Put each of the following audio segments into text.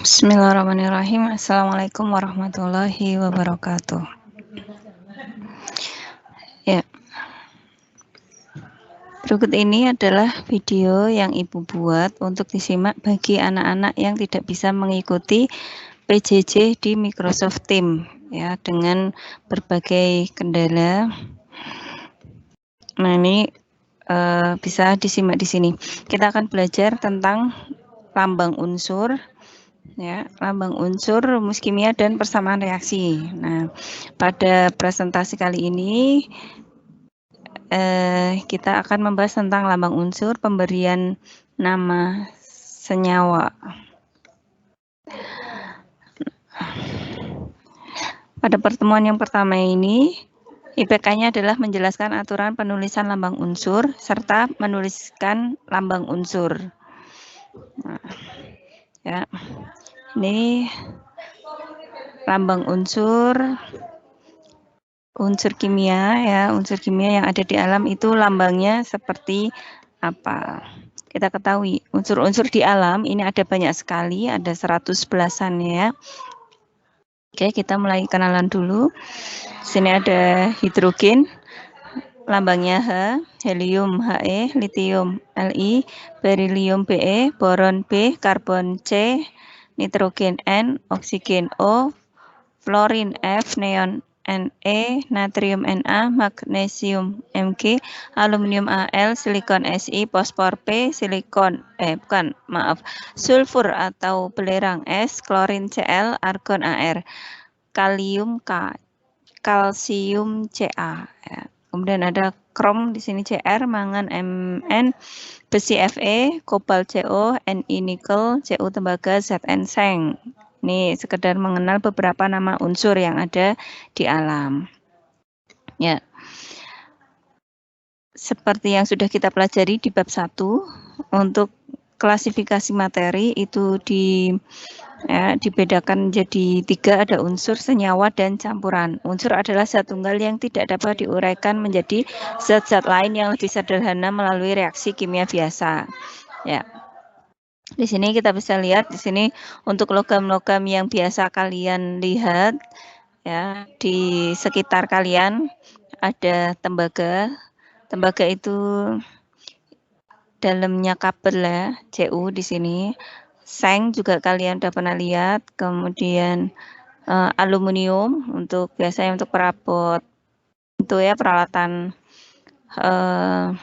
Bismillahirrahmanirrahim. Assalamualaikum warahmatullahi wabarakatuh. Ya, berikut ini adalah video yang Ibu buat untuk disimak bagi anak-anak yang tidak bisa mengikuti PJJ di Microsoft Teams ya dengan berbagai kendala. Nah, ini bisa disimak di sini. Kita akan belajar tentang lambang unsur. Ya, lambang unsur, rumus kimia dan persamaan reaksi. Nah, pada presentasi kali ini kita akan membahas tentang lambang unsur, pemberian nama senyawa. Pada pertemuan yang pertama ini, IPK-nya adalah menjelaskan aturan penulisan lambang unsur serta menuliskan lambang unsur. Nah, ya. Ini lambang unsur kimia ya, unsur kimia yang ada di alam itu lambangnya seperti apa? Kita ketahui unsur-unsur di alam ini ada banyak sekali, ada 100 belasan ya. Oke, kita mulai kenalan dulu. Di sini ada hidrogen, lambangnya H, helium He, litium Li, berilium Be, boron B, karbon C, nitrogen N, oksigen O, fluorin F, neon Ne, natrium Na, magnesium Mg, aluminium Al, silikon Si, fosfor P, sulfur atau belerang S, klorin Cl, argon Ar, kalium K, kalsium Ca. Ya. Kemudian ada krom di sini Cr, mangan Mn, besi Fe, kobalt Co, Ni nikel, Cu tembaga, Zn seng. Ini sekedar mengenal beberapa nama unsur yang ada di alam. Ya. Seperti yang sudah kita pelajari di bab 1, untuk klasifikasi materi itu dibedakan menjadi 3, ada unsur, senyawa, dan campuran. Unsur adalah zat tunggal yang tidak dapat diuraikan menjadi zat-zat lain yang lebih sederhana melalui reaksi kimia biasa. Ya. Di sini kita bisa lihat di sini untuk logam-logam yang biasa kalian lihat ya di sekitar kalian ada tembaga. Tembaga itu dalamnya kabel ya, Cu di sini. Seng juga kalian udah pernah lihat, kemudian aluminium untuk biasanya untuk perabot itu ya peralatan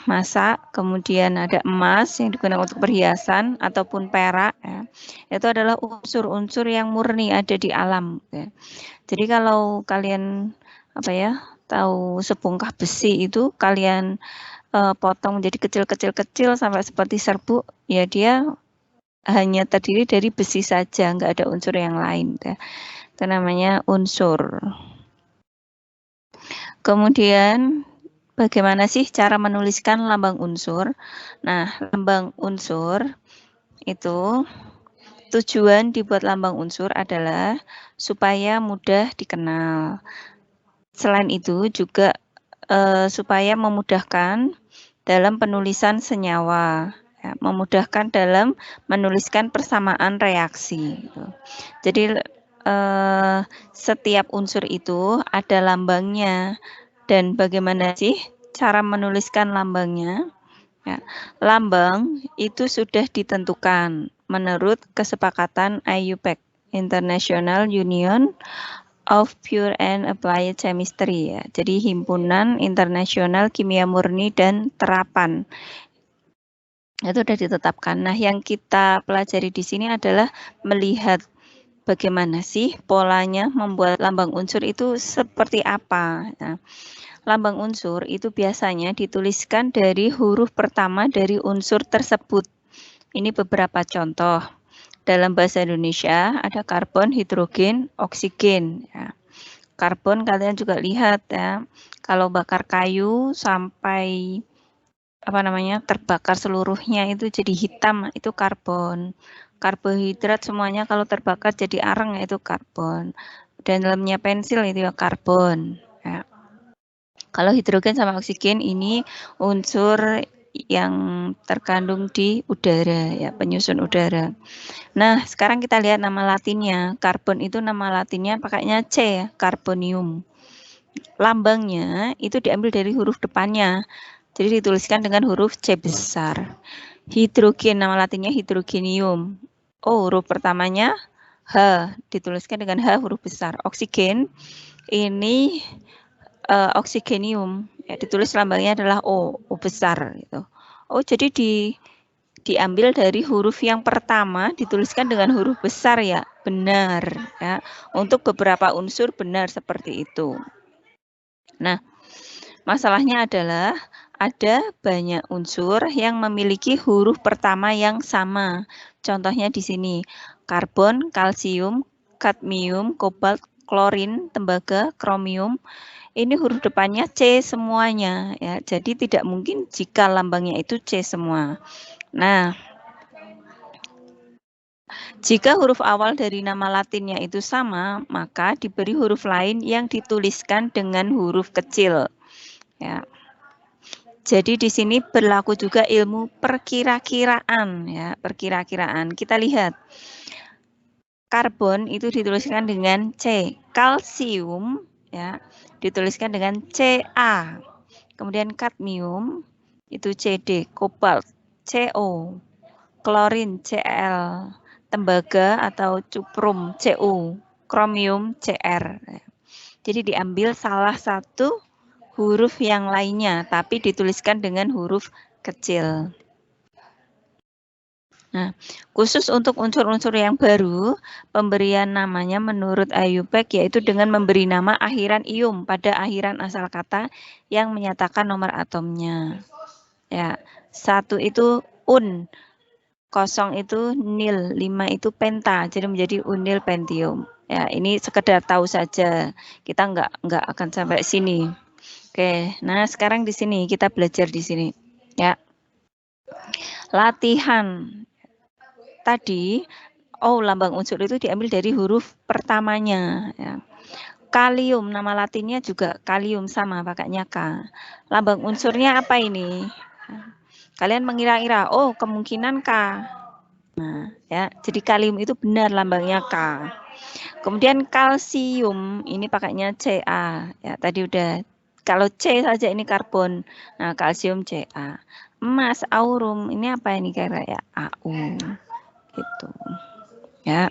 masak, kemudian ada emas yang digunakan untuk perhiasan ataupun perak ya. Itu adalah unsur-unsur yang murni ada di alam ya. Jadi kalau kalian tahu sebongkah besi itu kalian potong jadi kecil-kecil sampai seperti serbuk ya, dia hanya terdiri dari besi saja, nggak ada unsur yang lain ya. Itu namanya unsur. Kemudian bagaimana sih cara menuliskan lambang unsur? Nah, lambang unsur itu tujuan dibuat lambang unsur adalah supaya mudah dikenal. Selain itu juga supaya memudahkan dalam penulisan senyawa, ya, memudahkan dalam menuliskan persamaan reaksi. Gitu. Jadi setiap unsur itu ada lambangnya. Dan bagaimana sih cara menuliskan lambangnya? Ya, lambang itu sudah ditentukan menurut kesepakatan IUPAC, International Union of Pure and Applied Chemistry ya. Jadi himpunan internasional kimia murni dan terapan. Itu sudah ditetapkan. Nah, yang kita pelajari di sini adalah melihat bagaimana sih polanya membuat lambang unsur itu seperti apa. Nah, lambang unsur itu biasanya dituliskan dari huruf pertama dari unsur tersebut. Ini beberapa contoh. Dalam bahasa Indonesia ada karbon, hidrogen, oksigen. Ya. Karbon kalian juga lihat ya. Kalau bakar kayu sampai terbakar seluruhnya itu jadi hitam, itu karbon. Karbohidrat semuanya kalau terbakar jadi arang itu karbon. Dan dalamnya pensil itu ya karbon. Ya. Kalau hidrogen sama oksigen ini unsur yang terkandung di udara, ya, penyusun udara. Nah, sekarang kita lihat nama latinnya. Karbon itu nama latinnya pakainya C, ya, karbonium. Lambangnya itu diambil dari huruf depannya. Jadi dituliskan dengan huruf C besar. Hidrogen, nama latinnya hidrogenium. Oh, huruf pertamanya H, dituliskan dengan H huruf besar. Oksigen, ini oksigenium, ya, ditulis lambangnya adalah O besar. Gitu. Oh, jadi diambil dari huruf yang pertama, dituliskan dengan huruf besar, ya, benar. Ya. Untuk beberapa unsur benar seperti itu. Nah, masalahnya adalah ada banyak unsur yang memiliki huruf pertama yang sama. Contohnya di sini, karbon, kalsium, kadmium, kobalt, klorin, tembaga, kromium. Ini huruf depannya C semuanya, ya. Jadi tidak mungkin jika lambangnya itu C semua. Nah, jika huruf awal dari nama latinnya itu sama, maka diberi huruf lain yang dituliskan dengan huruf kecil, ya. Jadi di sini berlaku juga ilmu perkira-kiraan, ya, perkira-kiraan. Kita lihat, karbon itu dituliskan dengan C, kalsium, ya, dituliskan dengan Ca. Kemudian kadmium itu Cd, kobalt Co, klorin Cl, tembaga atau cuprum Cu, kromium Cr. Jadi diambil salah satu huruf yang lainnya, tapi dituliskan dengan huruf kecil. Nah, khusus untuk unsur-unsur yang baru, pemberian namanya menurut Ayubek yaitu dengan memberi nama akhiran ium pada akhiran asal kata yang menyatakan nomor atomnya. Ya, 1 itu un, 0 itu nil, 5 itu penta, jadi menjadi unil pentium. Ya, ini sekedar tahu saja, kita nggak akan sampai sini. Oke, nah sekarang di sini kita belajar di sini, ya. Latihan tadi, lambang unsur itu diambil dari huruf pertamanya, ya. Kalium, nama latinnya juga kalium sama, pakainya K. Lambang unsurnya apa ini? Kalian mengira-ira, oh kemungkinan K. Nah, ya, jadi kalium itu benar lambangnya K. Kemudian kalsium, ini pakainya Ca, ya tadi udah. Kalau C saja ini karbon, nah kalsium Ca. Emas, aurum, ini apa ini kira ya? Au, gitu. Ya.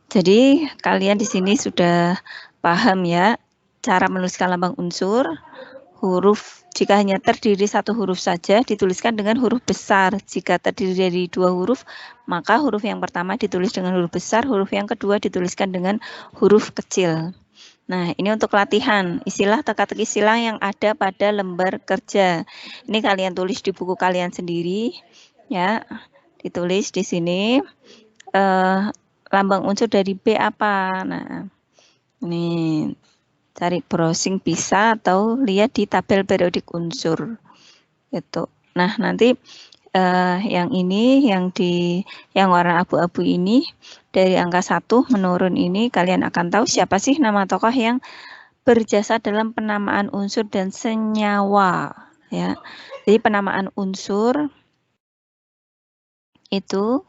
Jadi kalian di sini sudah paham ya cara menuliskan lambang unsur. Huruf jika hanya terdiri satu huruf saja dituliskan dengan huruf besar. Jika terdiri dari 2 huruf, maka huruf yang pertama ditulis dengan huruf besar, huruf yang kedua dituliskan dengan huruf kecil. Nah, ini untuk latihan. Istilah teka-teki silang yang ada pada lembar kerja. Ini kalian tulis di buku kalian sendiri, ya. Ditulis di sini. Lambang unsur dari B apa? Nah, ini cari browsing bisa atau lihat di tabel periodik unsur. Gitu. Nah, nanti yang ini yang warna abu-abu ini dari angka 1 menurun ini kalian akan tahu siapa sih nama tokoh yang berjasa dalam penamaan unsur dan senyawa, ya. Jadi penamaan unsur itu,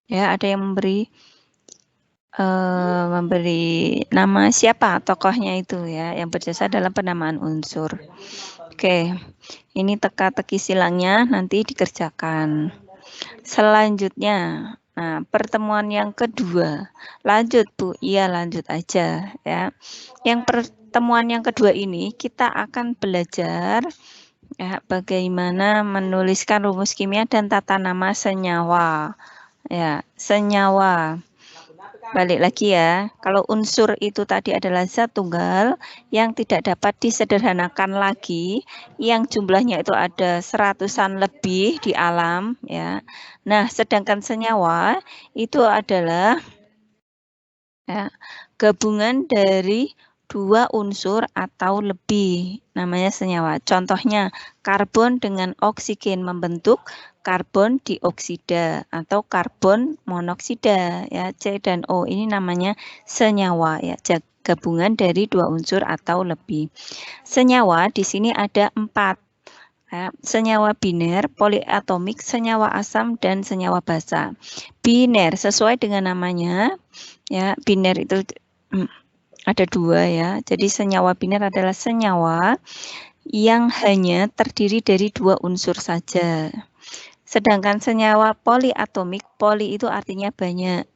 ya, ada yang memberi nama siapa tokohnya itu, ya, yang berjasa dalam penamaan unsur. Oke, ini teka-teki silangnya nanti dikerjakan. Selanjutnya, nah, pertemuan yang kedua. Lanjut, Bu. Iya, lanjut aja, ya. Yang pertemuan yang kedua ini kita akan belajar, ya, bagaimana menuliskan rumus kimia dan tata nama senyawa. Ya, senyawa. Balik lagi ya, kalau unsur itu tadi adalah zat tunggal yang tidak dapat disederhanakan lagi, yang jumlahnya itu ada seratusan lebih di alam, ya. Nah, sedangkan senyawa itu adalah, ya, gabungan dari 2 unsur atau lebih, namanya senyawa. Contohnya, karbon dengan oksigen membentuk karbon dioksida atau karbon monoksida, ya, C dan O ini namanya senyawa, ya, gabungan dari 2 unsur atau lebih. Senyawa di sini ada 4. Ya, senyawa biner, poliatomik, senyawa asam, dan senyawa basa. Biner sesuai dengan namanya, ya biner itu ada dua ya. Jadi senyawa biner adalah senyawa yang hanya terdiri dari dua unsur saja. Sedangkan senyawa poliatomik, poli itu artinya banyak.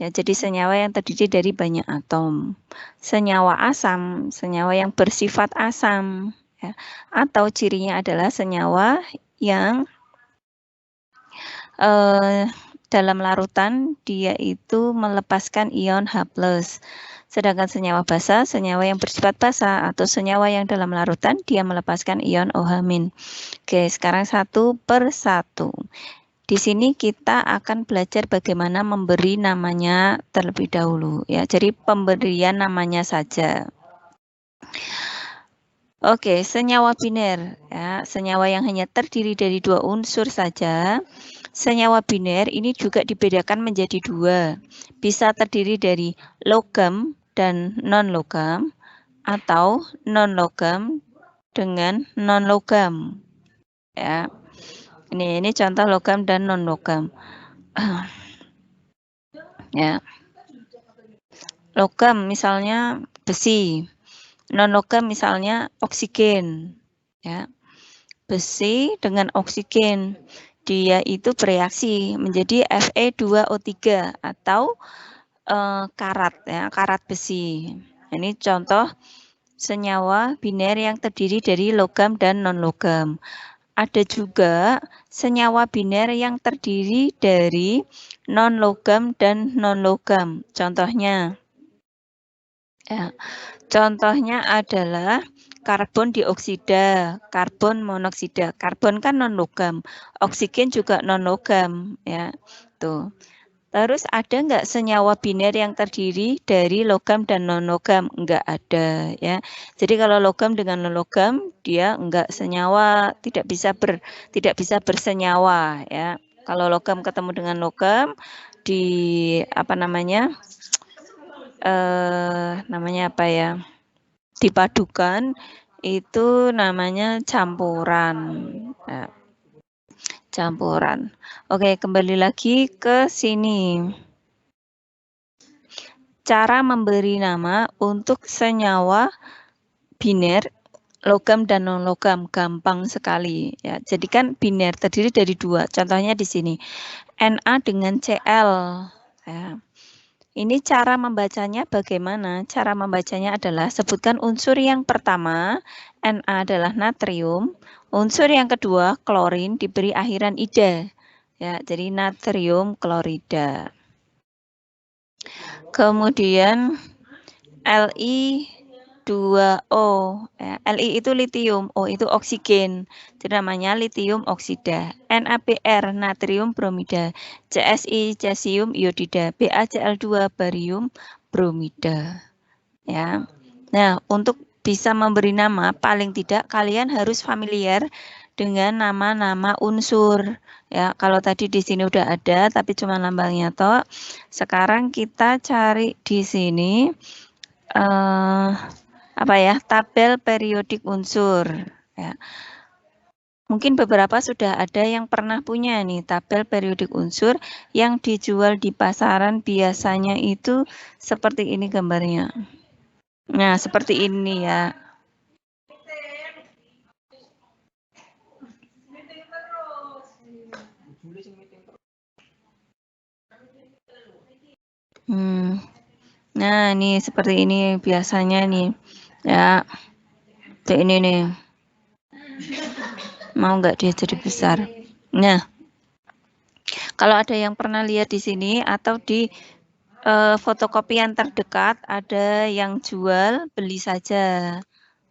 Ya, jadi senyawa yang terdiri dari banyak atom. Senyawa asam, senyawa yang bersifat asam. Ya, atau cirinya adalah senyawa yang dalam larutan dia itu melepaskan ion H+. Sedangkan senyawa basa, senyawa yang bersifat basa atau senyawa yang dalam larutan dia melepaskan ion OH-. Oke, sekarang satu per satu. Di sini kita akan belajar bagaimana memberi namanya terlebih dahulu ya. Jadi pemberian namanya saja. Oke, senyawa biner ya, senyawa yang hanya terdiri dari dua unsur saja. Senyawa biner ini juga dibedakan menjadi dua. Bisa terdiri dari logam dan non-logam atau non-logam dengan non-logam. Ya. Ini contoh logam dan non-logam. Ya. Logam misalnya besi. Non-logam misalnya oksigen. Ya. Besi dengan oksigen. Dia itu bereaksi menjadi Fe2O3 atau karat ya, karat besi. Ini contoh senyawa biner yang terdiri dari logam dan non-logam. Ada juga senyawa biner yang terdiri dari non-logam dan non-logam. Contohnya, ya, contohnya adalah karbon dioksida, karbon monoksida. Karbon kan non-logam, oksigen juga non-logam, ya. Tuh. Terus ada nggak senyawa biner yang terdiri dari logam dan non-logam? Nggak ada, ya. Jadi kalau logam dengan non-logam dia nggak senyawa, tidak bisa bersenyawa, ya. Kalau logam ketemu dengan logam di apa namanya? Namanya apa ya? Dipadukan itu namanya campuran. Nah, campuran. Oke, kembali lagi ke sini. Cara memberi nama untuk senyawa biner, logam dan non-logam gampang sekali ya. Jadi kan biner terdiri dari dua. Contohnya di sini Na dengan Cl. Ya. Ini cara membacanya bagaimana? Cara membacanya adalah sebutkan unsur yang pertama, Na adalah natrium. Unsur yang kedua, klorin, diberi akhiran ida. Ya, jadi natrium klorida. Kemudian Li2O. Ya, Li itu litium, O itu oksigen. Jadi namanya litium oksida. NaBr natrium bromida. CSI cesium iodida. BaCl2 barium bromida. Ya. Nah, untuk bisa memberi nama paling tidak kalian harus familiar dengan nama-nama unsur. Ya, kalau tadi di sini udah ada tapi cuma lambangnya toh. Sekarang kita cari di sini apa ya? Tabel periodik unsur ya. Mungkin beberapa sudah ada yang pernah punya nih tabel periodik unsur yang dijual di pasaran, biasanya itu seperti ini gambarnya. Nah, seperti ini ya. Nah, ini seperti ini biasanya nih. Ya. Kayak ini nih. Mau nggak dia jadi besar? Nah, kalau ada yang pernah lihat di sini atau di fotokopian terdekat ada yang jual, beli saja.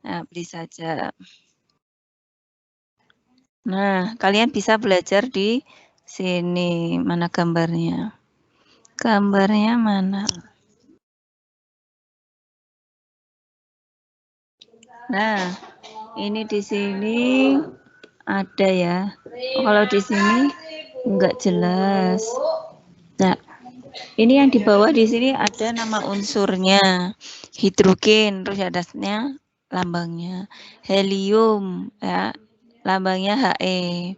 Nah, beli saja. Nah, kalian bisa belajar di sini. Mana gambarnya? Gambarnya mana? Nah, ini di sini ada ya. Kalau di sini enggak jelas. Nah, ini yang di bawah di sini ada nama unsurnya. Hidrogen, terus adanya lambangnya. Helium, ya. lambangnya He.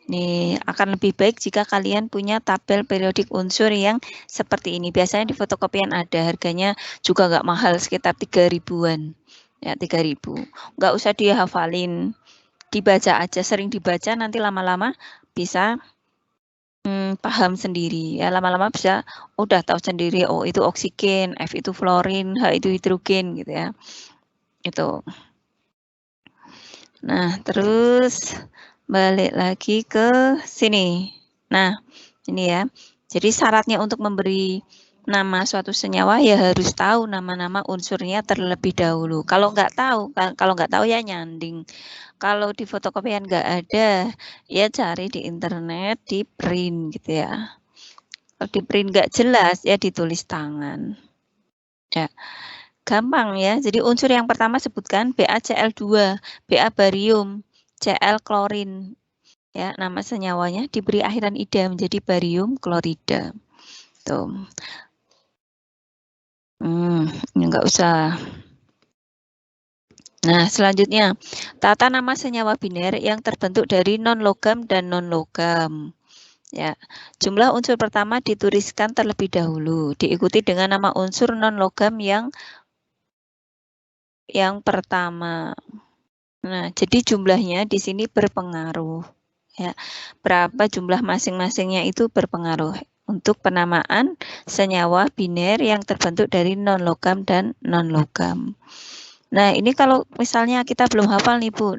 Nih, akan lebih baik jika kalian punya tabel periodik unsur yang seperti ini. Biasanya di fotokopian ada, harganya juga nggak mahal, sekitar 3.000-an. Ya, 3.000. Nggak usah dihafalin, dibaca aja, sering dibaca, nanti lama-lama bisa paham sendiri. Ya, lama-lama bisa udah tahu sendiri, oh itu oksigen, F itu fluorin, H itu hidrogen gitu ya. Itu. Nah, terus balik lagi ke sini. Nah, ini ya. Jadi syaratnya untuk memberi nama suatu senyawa ya harus tahu nama-nama unsurnya terlebih dahulu. Kalau nggak tahu ya nyanding. Kalau di fotokopian nggak ada, ya cari di internet, di print gitu ya. Kalau di print nggak jelas, ya ditulis tangan. Ya. Gampang ya. Jadi unsur yang pertama sebutkan BaCl2, Ba barium, Cl klorin. Ya, nama senyawanya diberi akhiran ida menjadi barium klorida. Tuh. Ini enggak usah. Nah, selanjutnya tata nama senyawa biner yang terbentuk dari non-logam dan non-logam. Ya, jumlah unsur pertama dituliskan terlebih dahulu, diikuti dengan nama unsur non-logam yang pertama. Nah, jadi jumlahnya di sini berpengaruh. Ya, berapa jumlah masing-masingnya itu berpengaruh untuk penamaan senyawa biner yang terbentuk dari non-logam dan non-logam. Nah, ini kalau misalnya kita belum hafal nih Bu,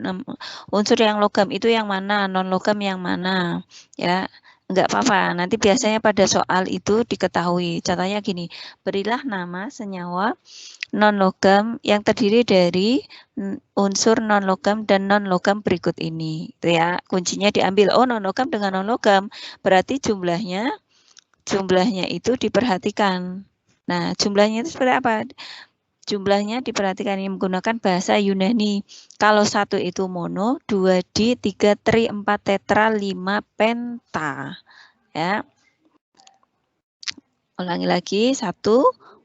unsur yang logam itu yang mana, non-logam yang mana, ya enggak apa-apa. Nanti biasanya pada soal itu diketahui. Contohnya gini, berilah nama senyawa non-logam yang terdiri dari unsur non-logam dan non-logam berikut ini. Itu ya, kuncinya diambil. Oh, non-logam dengan non-logam, berarti jumlahnya itu diperhatikan. Nah, jumlahnya itu seperti apa? Jumlahnya diperhatikan ini menggunakan bahasa Yunani. Kalau 1 itu mono, 2 di, 3 tri, 4 tetra, 5 penta. Ya. Ulangi lagi, 1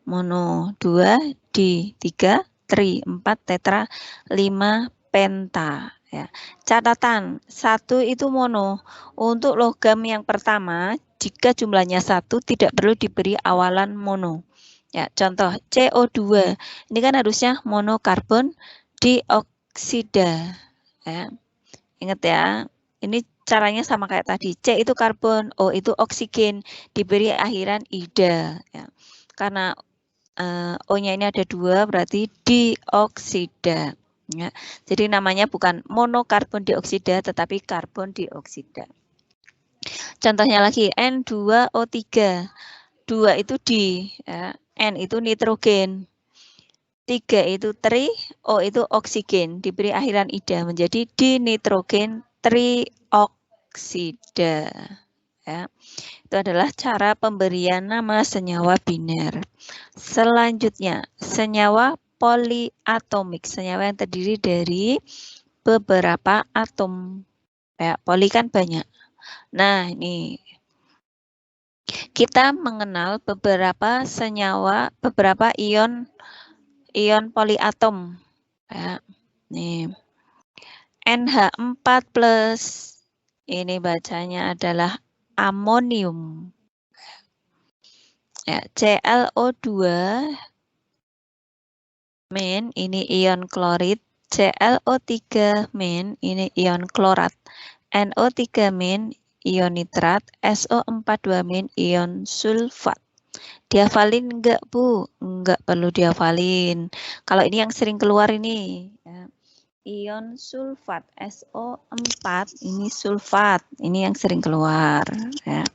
mono, 2 di, 3 tri, 4 tetra, 5 penta. Ya. Catatan, 1 itu mono. Untuk logam yang pertama, jika jumlahnya 1 tidak perlu diberi awalan mono. Ya, contoh CO2. Ini kan harusnya monokarbon dioksida. Ya. Ingat ya, ini caranya sama kayak tadi. C itu karbon, O itu oksigen, diberi akhiran ida. Ya. Karena O-nya ini ada 2, berarti dioksida. Ya. Jadi namanya bukan monokarbon dioksida, tetapi karbon dioksida. Contohnya lagi, N2O3. 2 itu di, ya. N itu nitrogen, 3 itu tri, O itu oksigen, diberi akhiran ida menjadi dinitrogen trioksida. Ya. Itu adalah cara pemberian nama senyawa biner. Selanjutnya, senyawa poliatomik, senyawa yang terdiri dari beberapa atom. Ya, poli kan banyak. Nah, ini kita mengenal beberapa senyawa, beberapa ion poliatom. Ya, nih. NH4+, ini bacanya adalah amonium. Ya, ClO2 min, ini ion klorid. ClO3 min, ini ion klorat. NO3 min, ion nitrat. SO42 min, ion sulfat. Dihafalin enggak Bu? Enggak perlu dihafalin. Kalau ini yang sering keluar ini. Ya. Ion sulfat, SO4, ini sulfat. Ini yang sering keluar. Ya.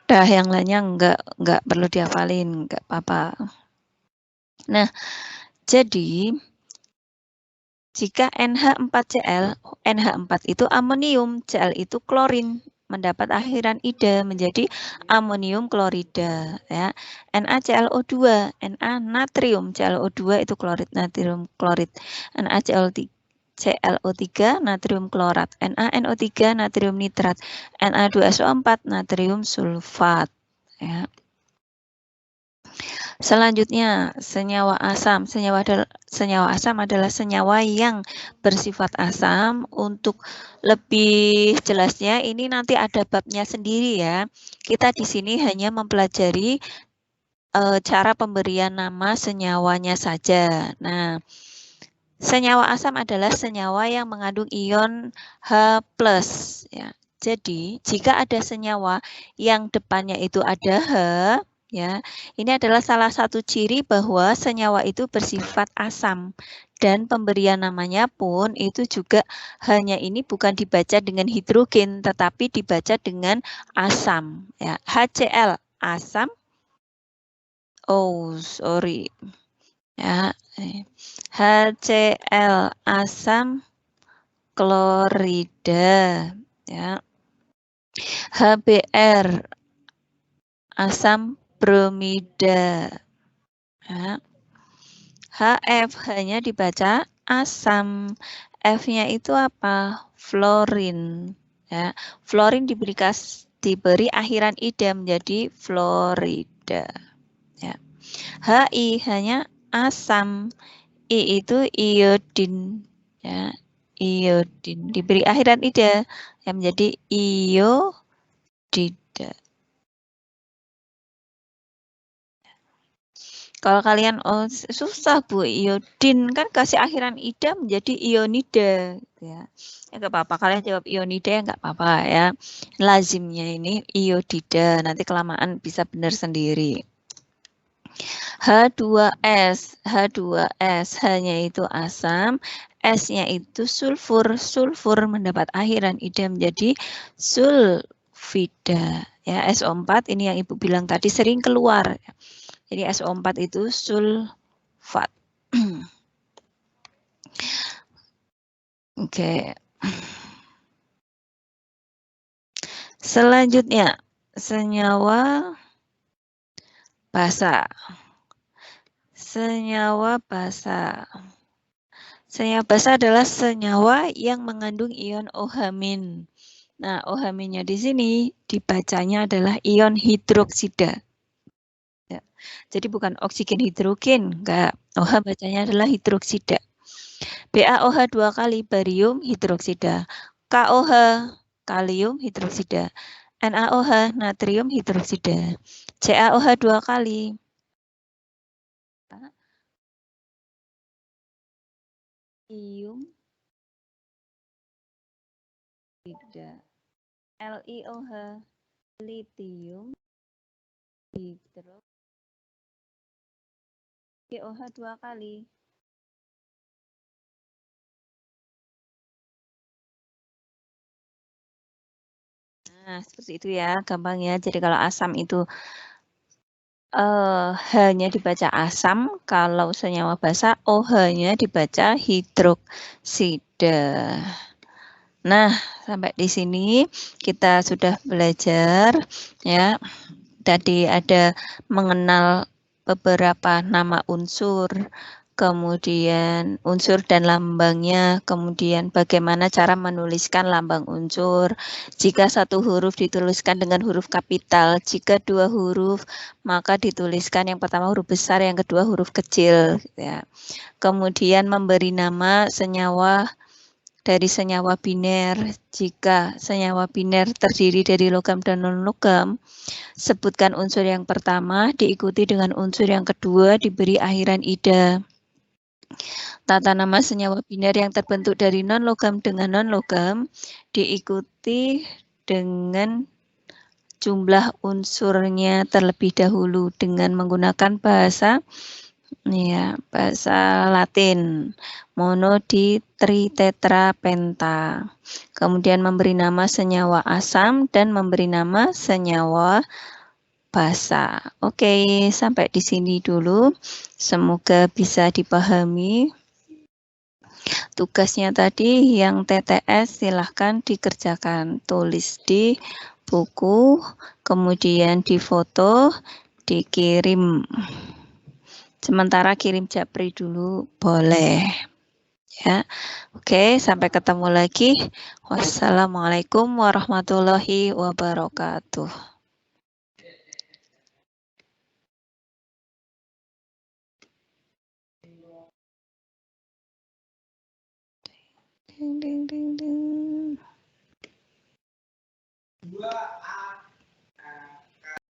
Dah yang lainnya enggak perlu dihafalin, enggak apa-apa. Nah, jadi jika NH4Cl, NH4 itu amonium, Cl itu klorin, mendapat akhiran ida menjadi amonium klorida. Ya. NaClO2, Na natrium, ClO2 itu klorid, natrium klorid. NaClO3 natrium klorat, NaNO3 natrium nitrat, Na2SO4 natrium sulfat. Ya. Selanjutnya, senyawa asam. Senyawa asam adalah senyawa yang bersifat asam. Untuk lebih jelasnya, ini nanti ada babnya sendiri ya. Kita di sini hanya mempelajari cara pemberian nama senyawanya saja. Nah, senyawa asam adalah senyawa yang mengandung ion H+. Ya. Jadi, jika ada senyawa yang depannya itu ada H, ya, ini adalah salah satu ciri bahwa senyawa itu bersifat asam. Dan pemberian namanya pun itu juga hanya ini bukan dibaca dengan hidrogen, tetapi dibaca dengan asam. Ya. HCl, asam. Oh, sorry. Ya, HCl, asam klorida. Ya. HBr, asam bromida. Ya. HF hanya dibaca asam. F-nya itu apa? Fluorin. Ya. Fluorin diberi akhiran ida menjadi fluorida. Ya. HI hanya asam. I itu iodin. Ya. Iodin diberi akhiran ida yang menjadi iodida. Kalau kalian susah Bu, iodin kan kasih akhiran ida menjadi ionida ya. Ya enggak apa-apa, kalian jawab ionida ya enggak apa-apa ya. Lazimnya ini iodida, nanti kelamaan bisa benar sendiri. H2S, H2S hanya itu asam, S-nya itu sulfur, sulfur mendapat akhiran ida menjadi sulfida. Ya, SO4 ini yang Ibu bilang tadi sering keluar. Jadi SO4 itu sulfat. Oke. Selanjutnya, senyawa basa. Senyawa basa. Senyawa basa adalah senyawa yang mengandung ion OH-. Nah, OH-nya di sini dibacanya adalah ion hidroksida. Ya. Jadi bukan oksigen hidrogen, enggak. OH bacanya adalah hidroksida. BaOH 2 kali barium hidroksida. KOH kalium hidroksida. NaOH natrium hidroksida. CaOH 2 kali. Ium tidak. LiOH litium hidro. COH 2 kali. Nah, seperti itu ya, gampang ya. Jadi kalau asam itu hanya dibaca asam, kalau senyawa basa OH-nya dibaca hidroksida. Nah, sampai di sini kita sudah belajar ya. Tadi ada mengenal beberapa nama unsur, kemudian unsur dan lambangnya, kemudian bagaimana cara menuliskan lambang unsur. Jika satu huruf dituliskan dengan huruf kapital, jika dua huruf maka dituliskan yang pertama huruf besar, yang kedua huruf kecil. Ya. Kemudian memberi nama senyawa dari senyawa biner. Jika senyawa biner terdiri dari logam dan non-logam, sebutkan unsur yang pertama, diikuti dengan unsur yang kedua, diberi akhiran ida. Tata nama senyawa biner yang terbentuk dari non-logam dengan non-logam, diikuti dengan jumlah unsurnya terlebih dahulu dengan menggunakan bahasa Latin. Mono di tritetrapenta. Kemudian memberi nama senyawa asam dan memberi nama senyawa basa. Oke, sampai di sini dulu. Semoga bisa dipahami. Tugasnya tadi yang TTS silahkan dikerjakan. Tulis di buku, kemudian difoto, dikirim. Sementara kirim japri dulu boleh. Ya. Oke, sampai ketemu lagi. Wassalamualaikum warahmatullahi wabarakatuh. Ding, ding, ding, ding.